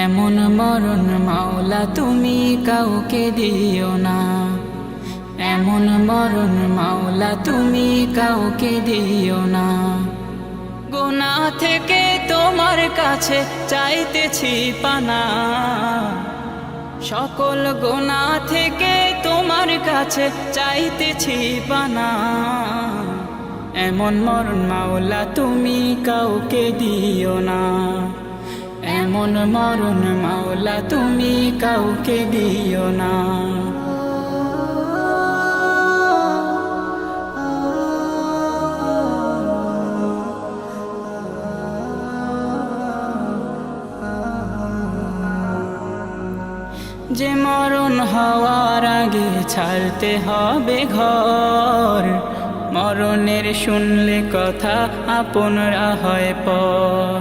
এমন মরণ মাওলা তুমি কাউকে দিও না, এমন মরণ মাওলা তুমি কাউকে দিও না। গুনাহ থেকে তোমার কাছে চাইতেছি পানা, সকল গুনাহ থেকে তোমার কাছে চাইতেছি পানা। এমন মরণ মাওলা তুমি কাউকে দিও না, এমন মরণ মাওলা তুমি কাউকে দিও না। যে মরণ হওয়ার আগে ছাড়তে হবে ঘর, মরণের শুনলে কথা আপনরা হয় পর।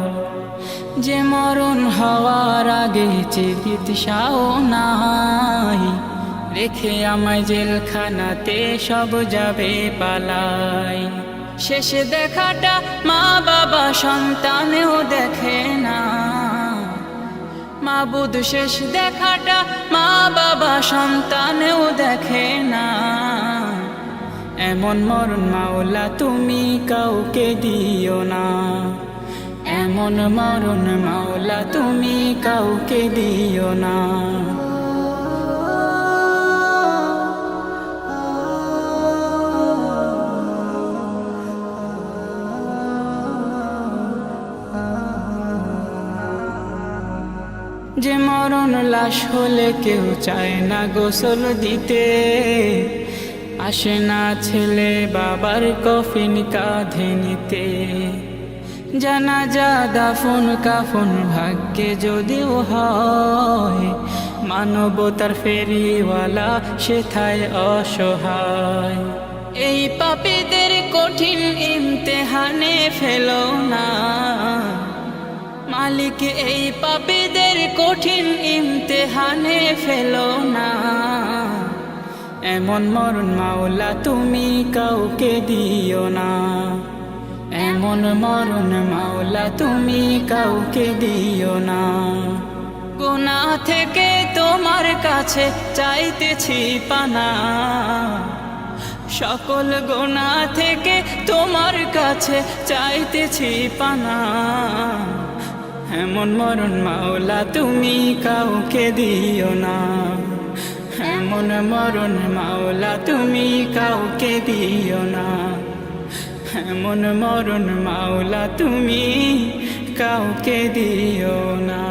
যে মরণ হওয়ার আগে চিকিৎসাও নাই, রেখে আমায় জেলখানাতে সব যাবে পালাই। শেষে দেখাটা মা বাবা সন্তানেও দেখে না, মাবুদ শেষ দেখাটা মা বাবা সন্তানেও দেখে না। এমন মরণ মাওলা তুমি কাউকে দিও না, এমন মরণ মাওলা তুমি কাউকে দিও না। যে মরণ লাশ হলে কেউ চায় না গোসল দিতে, আসে না ছেলে বাবার কফিন কাঁধে নিতে। জানাজা দাফন কাফন ভাগ্যে যদিও হয়, মানবতার ফেরিওয়ালা সেথায় অসহায়। এই পাপীদের কঠিন ইমতেহানে ফেলো না মালিক, এই পাপীদের কঠিন ইমতেহানে ফেলো না। এমন মরণ মাওলা তুমি কাউকে দিও না, এমন মরণ মাওলা তুমি কাউকে দিও না। গুনাহ থেকে তোমার কাছে চাইতেছি পানা, সকল গুনাহ থেকে তোমার কাছে চাইতেছি পানা। এমন মরণ মাওলা তুমি কাউকে দিও না, এমন মরণ মাওলা তুমি কাউকে দিও না, এমন মরণ মাওলা তুমি কাউকে দিও না।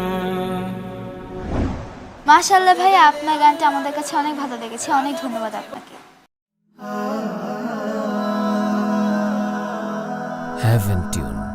মাশাআল্লাহ ভাই, আপনার গানটা আমাদের কাছে অনেক ভালো লেগেছে, অনেক ধন্যবাদ আপনাকে। Heaven Tune